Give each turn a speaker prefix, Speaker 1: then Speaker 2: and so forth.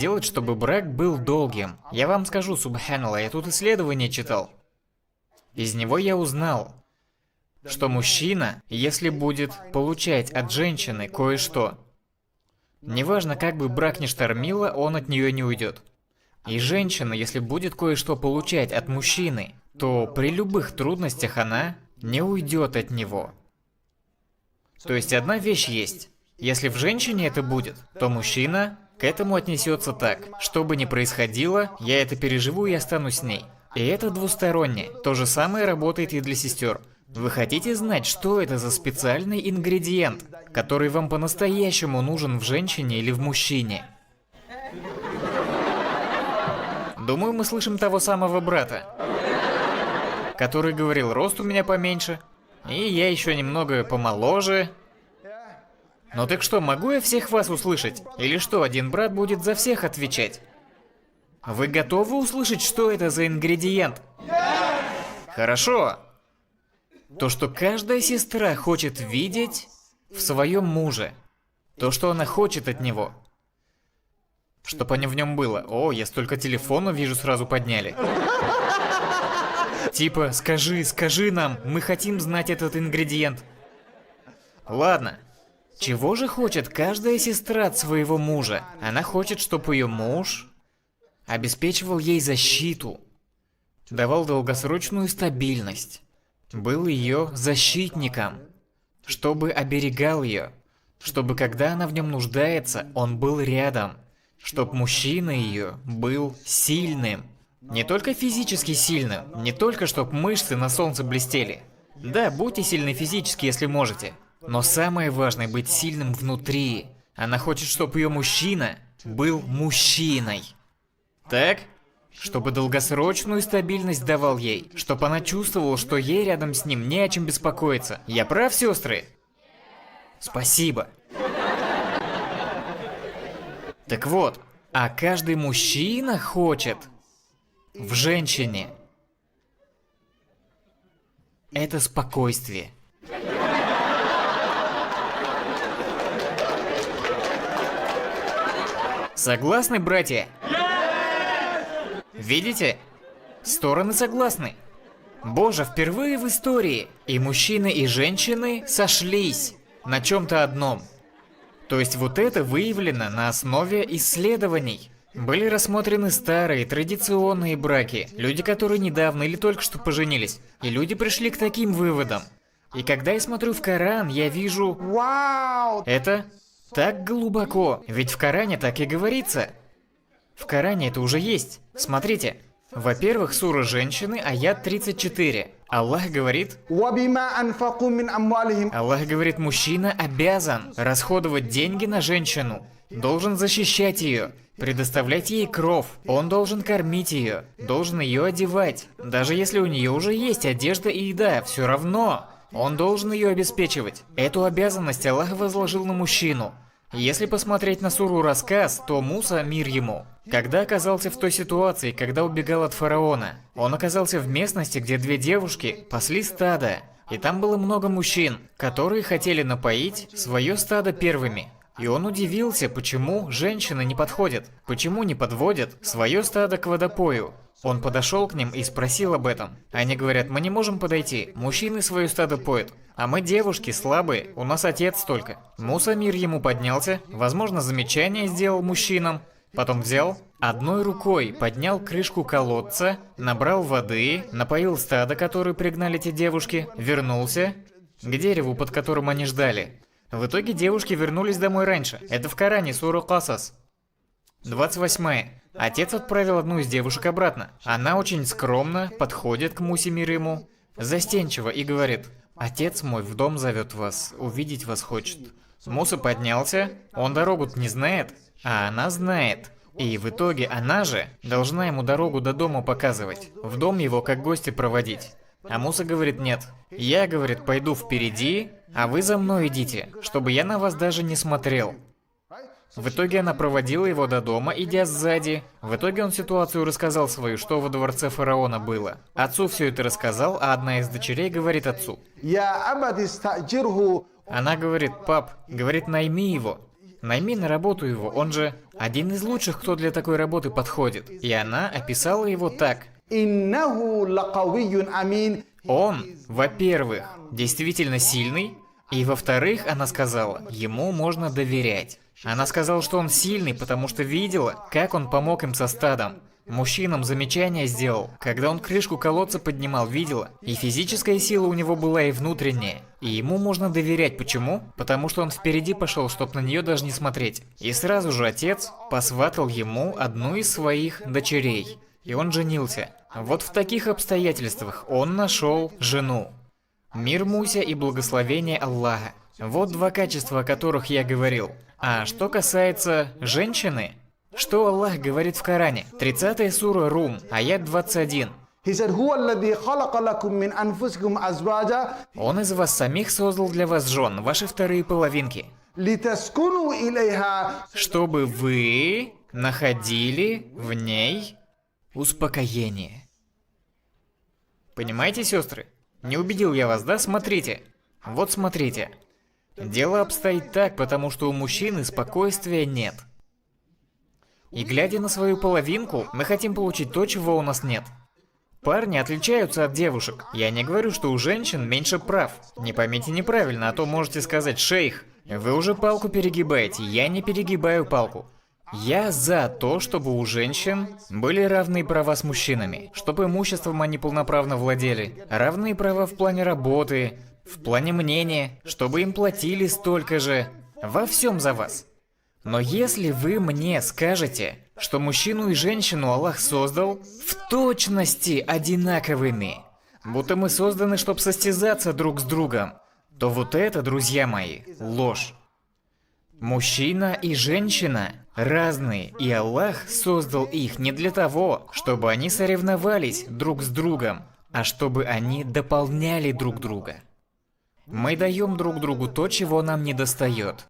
Speaker 1: делать, чтобы брак был долгим? Я вам скажу, субханаллах, я тут исследование читал. Из него я узнал, что мужчина, если будет получать от женщины кое-что, неважно, как бы брак ни штормило, он от нее не уйдет. И женщина, если будет кое-что получать от мужчины, то при любых трудностях она не уйдет от него. То есть одна вещь есть. Если в женщине это будет, то мужчина к этому отнесется так. Что бы ни происходило, я это переживу и останусь с ней. И это двустороннее. То же самое работает и для сестер. Вы хотите знать, что это за специальный ингредиент, который вам по-настоящему нужен в женщине или в мужчине? Думаю, мы слышим того самого брата, который говорил, рост у меня поменьше, и я еще немного помоложе. Ну так что, могу я всех вас услышать? Или что, один брат будет за всех отвечать? Вы готовы услышать, что это за ингредиент? Хорошо. То, что каждая сестра хочет видеть в своем муже. То, что она хочет от него. Чтоб в нем было. О, я столько телефонов вижу, сразу подняли. Типа, скажи нам, мы хотим знать этот ингредиент. Ладно. Чего же хочет каждая сестра от своего мужа? Она хочет, чтобы ее муж обеспечивал ей защиту, давал долгосрочную стабильность, был ее защитником, чтобы оберегал ее, чтобы когда она в нем нуждается, он был рядом, чтобы мужчина ее был сильным. Не только физически сильным, не только чтобы мышцы на солнце блестели. Да, будьте сильны физически, если можете. Но самое важное быть сильным внутри. Она хочет, чтобы ее мужчина был мужчиной. Так? Чтобы долгосрочную стабильность давал ей. Чтобы она чувствовала, что ей рядом с ним не о чем беспокоиться. Я прав, сестры? Спасибо. Так вот, а каждый мужчина хочет в женщине это спокойствие. Согласны, братья? Видите? Стороны согласны. Боже, впервые в истории и мужчины, и женщины сошлись на чем-то одном. То есть вот это выявлено на основе исследований. Были рассмотрены старые, традиционные браки, люди, которые недавно или только что поженились. И люди пришли к таким выводам. И когда я смотрю в Коран, я вижу... Это так глубоко. Ведь в Коране так и говорится. В Коране это уже есть. Смотрите. Во-первых, сура женщины, аят 34. Аллах говорит, мужчина обязан расходовать деньги на женщину, должен защищать ее, предоставлять ей кров, он должен кормить ее, должен ее одевать. Даже если у нее уже есть одежда и еда, все равно он должен ее обеспечивать. Эту обязанность Аллах возложил на мужчину. Если посмотреть на суру «Рассказ», то Муса, мир ему, когда оказался в той ситуации, когда убегал от фараона, он оказался в местности, где две девушки пасли стадо, и там было много мужчин, которые хотели напоить свое стадо первыми. И он удивился, почему женщины не подходят, почему не подводят свое стадо к водопою. Он подошел к ним и спросил об этом. Они говорят, мы не можем подойти, мужчины свое стадо поют, а мы девушки слабые, у нас отец только. Муса, мир ему, поднялся, возможно, замечание сделал мужчинам, потом взял, одной рукой поднял крышку колодца, набрал воды, напоил стадо, которое пригнали те девушки, вернулся к дереву, под которым они ждали. В итоге девушки вернулись домой раньше. Это в Коране, сура Касас. 28. Отец отправил одну из девушек обратно. Она очень скромно подходит к Мусе, мир ему, застенчиво и говорит, отец мой в дом зовет вас, увидеть вас хочет. Муса поднялся, он дорогу-то не знает, а она знает. И в итоге она же должна ему дорогу до дома показывать, в дом его как гостя проводить. А Муса говорит, нет, я, говорит, пойду впереди, а вы за мной идите, чтобы я на вас даже не смотрел. В итоге она проводила его до дома, идя сзади. В итоге он ситуацию рассказал свою, что во дворце фараона было. Отцу все это рассказал, а одна из дочерей говорит отцу. Она говорит, пап, говорит, найми его. Найми на работу его, он же один из лучших, кто для такой работы подходит. И она описала его так.
Speaker 2: إنه لقوي أمين.
Speaker 1: Он, во-первых, действительно сильный, и во-вторых, она сказала, ему можно доверять. Она сказала, что он сильный, потому что видела, как он помог им со стадом. Мужчинам замечание сделал. Когда он крышку колодца поднимал, видела. И физическая сила у него была, и внутренняя. И ему можно доверять. Почему? Потому что он впереди пошел, чтоб на нее даже не смотреть. И сразу же отец посватал ему одну из своих дочерей. И он женился. Вот в таких обстоятельствах он нашел жену. Мир Муся и благословение Аллаха. Вот два качества, о которых я говорил. А что касается женщины, что Аллах говорит в Коране? 30 сура Рум, аят 21.
Speaker 2: He said, هو الذي خلق لكم من أنفسكم أزواجا.
Speaker 1: Он из вас самих создал для вас жен, ваши вторые половинки,
Speaker 2: لتسكنوا إليها.
Speaker 1: чтобы вы находили в ней успокоение. Понимаете, сестры? Не убедил я вас, да? Смотрите. Вот смотрите. Дело обстоит так, потому что у мужчины спокойствия нет. И глядя на свою половинку, мы хотим получить то, чего у нас нет. Парни отличаются от девушек. Я не говорю, что у женщин меньше прав. Не поймите неправильно, а то можете сказать: шейх, вы уже палку перегибаете. Я не перегибаю палку. Я за то, чтобы у женщин были равные права с мужчинами, чтобы имуществом они полноправно владели, равные права в плане работы, в плане мнения, чтобы им платили столько же, во всем за вас. Но если вы мне скажете, что мужчину и женщину Аллах создал в точности одинаковыми, будто мы созданы, чтобы состязаться друг с другом, то вот это, друзья мои, ложь. Мужчина и женщина разные, и Аллах создал их не для того, чтобы они соревновались друг с другом, а чтобы они дополняли друг друга. Мы даем друг другу то, чего нам недостает.